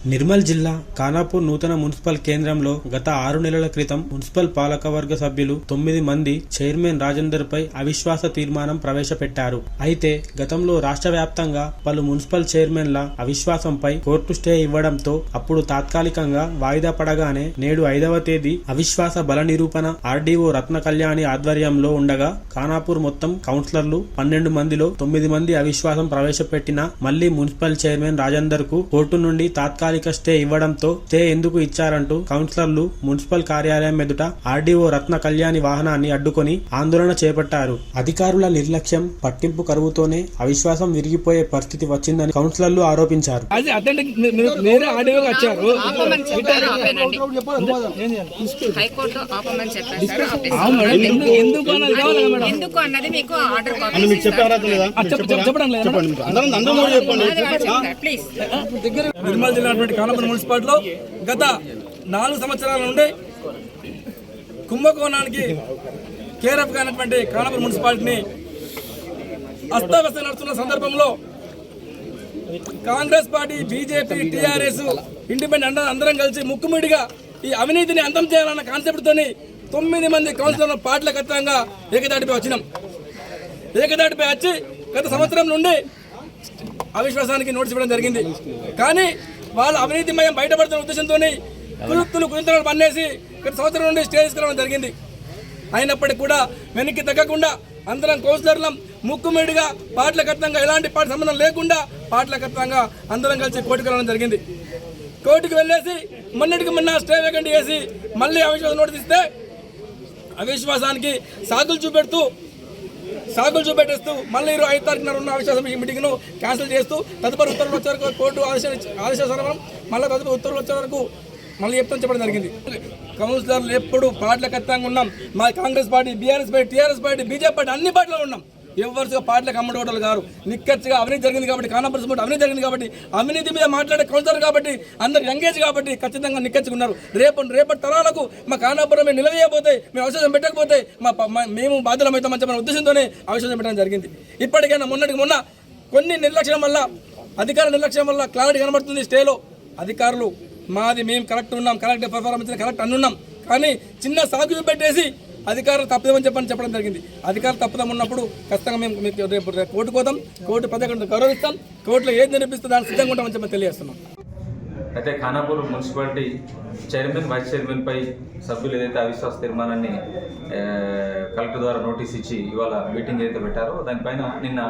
నిర్మల్ జిల్లా ఖానాపూర్ నూతన మున్సిపల్ కేంద్రంలో గత 6 నెలల క్రితం మున్సిపల్ పాలకవర్గ సభ్యులు 9 మంది చైర్మన్ రాజేందర్ పై అవిశ్వాస తీర్మానం ప్రవేశపెట్టారు. అయితే గతంలో రాష్ట్ర వ్యాప్తంగా పలు మున్సిపల్ చైర్మన్ల అవిశ్వాసంపై కోర్టు స్టే ఇవ్వడంతో అప్పుడు తాత్కాలికంగా వాయిదా పడగానే నేడు 5వ తేదీ అవిశ్వాస బల నిరూపణ ఆర్డీఓ రత్న కళ్యాణి ఆధ్వర్యంలో ఉండగా ఖానాపూర్ మొత్తం కౌన్సిలర్లు 12 మందిలో 9 మంది అవిశ్వాసం ప్రవేశపెట్టినా మళ్లీ మున్సిపల్ చైర్మన్ రాజేందర్ కు కోర్టు నుండి తాత్కాలిక స్టే ఇవ్వడంతో స్టే ఎందుకు ఇచ్చారంటూ కౌన్సిలర్లు మున్సిపల్ కార్యాలయం ఎదుట ఆర్డీఓ రత్న కళ్యాణి వాహనాన్ని అడ్డుకొని ఆందోళన చేపట్టారు. అధికారుల నిర్లక్ష్యం, పట్టింపు కరువుతోనే అవిశ్వాసం విరిగిపోయే పరిస్థితి వచ్చిందని కౌన్సిలర్లు ఆరోపించారు. నిర్మల్ జిల్లా ఖానాపూర్ మున్సిపాలిటీలో గత 4 సంవత్సరాల నుండి కుంభకోణానికి కేరఫ్ కానటువంటి ఖానాపూర్ మున్సిపాలిటీని అస్తవ్యస్తం నడుస్తున్న సందర్భంలో Congress party, BJP, TRS, independent అందరం కలిసి ముక్కుముడిగా ఈ అవినీతిని అంతం చేయాలన్న కాన్సెప్ట్తో 9 మంది కౌన్సిలర్ల పార్టీల ఖచ్చితంగా ఏకదాటిపై వచ్చినాం. ఏకదాటిపై వచ్చి గత సంవత్సరం నుండి అవిశ్వాసానికి నోటీస్ ఇవ్వడం జరిగింది. కానీ వాళ్ళ అవినీతిమయం బయటపడుతున్న ఉద్దేశంతో కుయుక్తులు పన్నేసి గత సంవత్సరం నుండి స్టే తీసుకురావడం జరిగింది. అయినప్పటికీ కూడా వెనక్కి తగ్గకుండా అందరం కౌన్సిలర్లం ముక్కుమేడిగా పార్టీల ఖచ్చితంగా ఎలాంటి పార్టీ సంబంధం లేకుండా పార్టీల ఖచ్చితంగా అందరం కలిసి కోర్టుకు వెళ్ళడం జరిగింది. కోర్టుకు వెళ్ళేసి మొన్నటికి మొన్న స్టే వేకెంట్ చేసి మళ్ళీ అవిశ్వాసం నోటీస్ ఇస్తే అవిశ్వాసానికి సాకులు చూపెట్టేస్తూ మళ్ళీ 5 తారీఖున ఉన్న అవిశ్వాసం మీటింగ్ను క్యాన్సిల్ చేస్తూ తదుపరి ఉత్తర్వులు వచ్చే వరకు కోర్టు ఆదేశానుసారం మళ్ళీ తదుపరి ఉత్తర్వులు వచ్చే వరకు మళ్ళీ చెప్పడం జరిగింది. కౌన్సిలర్లు ఎప్పుడు పార్టీల ఖచ్చితంగా ఉన్నాం. మా Congress party, BRS party, TRS party, BJP party అన్ని పార్టీలో ఉన్నాం. ఎవరిగా పార్టీలకు అమ్మడోటలు గారు నిక్కచ్చిగా అవినీతి జరిగింది కాబట్టి, ఖానాపూర్ అవినీతి జరిగింది కాబట్టి, అవినీతి మీద మాట్లాడే కౌన్సిలర్ కాబట్టి, అందరు ఎంగేజ్ కాబట్టి ఖచ్చితంగా నిక్కచ్చిగా ఉన్నారు. రేపటి తరాలకు మా ఖానాపూర్ మేము నిలవేయకపోతే, మేము అవిశ్వాసం పెట్టకపోతే మేము బాధ్యులమవుతామని చెప్పిన ఉద్దేశంతోనే అవిశ్వాసం పెట్టడం జరిగింది. ఇప్పటికైనా మొన్న కొన్ని నిర్లక్ష్యం వల్ల, అధికార నిర్లక్ష్యం వల్ల క్లారిటీ కనబడుతుంది. స్టేలో అధికారులు మేము కరెక్ట్ ఉన్నాం, కరెక్ట్ పర్ఫార్మెన్స్ కరెక్ట్ అనున్నాం, కానీ చిన్న సాగు పెట్టేసి అధికారులు తప్పుదామని చెప్పడం జరిగింది. అధికారులు తప్పుదాం ఉన్నప్పుడు ఖచ్చితంగా మేము రేపు కోర్టుకు పోతాం, కోర్టు పద్ధతి గౌరవిస్తాం, కోర్టులో ఏది నిరూపిస్తే దాన్ని సిద్ధంగా ఉంటామని చెప్పి తెలియజేస్తున్నాం. అయితే Khanapur municipality chairman, vice chairman పై సభ్యులు ఏదైతే అవిశ్వాస తీర్మానాన్ని కలెక్టర్ ద్వారా నోటీస్ ఇచ్చి ఇవాళ మీటింగ్ ఏదైతే పెట్టారో దానిపైన నిన్న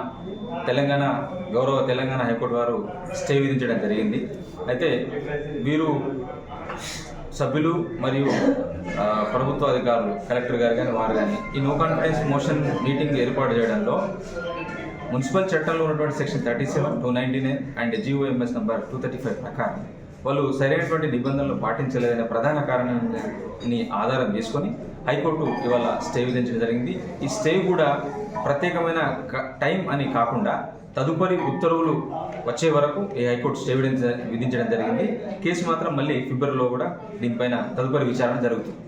గౌరవ తెలంగాణ హైకోర్టు వారు స్టే విధించడం జరిగింది. అయితే వీరు సభ్యులు మరియు ప్రభుత్వ అధికారులు, కలెక్టర్ గారు కానీ వారు కానీ ఈ నో కాన్ఫిడెన్స్ మోషన్ మీటింగ్ ఏర్పాటు చేయడంలో మున్సిపల్ చట్టంలో ఉన్నటువంటి సెక్షన్ 37, 299 అండ్ GOMS నంబర్ 235 ప్రకారం వాళ్ళు సరైనటువంటి నిబంధనలు పాటించలేదనే ప్రధాన కారణాన్ని ఆధారం చేసుకొని హైకోర్టు ఇవాళ స్టే విధించడం జరిగింది. ఈ స్టే కూడా ప్రత్యేకమైన టైం అని కాకుండా తదుపరి ఉత్తర్వులు వచ్చే వరకు ఈ హైకోర్టు స్టే విధించడం జరిగింది. కేసు మాత్రం మళ్ళీ ఫిబ్రవరిలో కూడా దీనిపైన తదుపరి విచారణ జరుగుతుంది.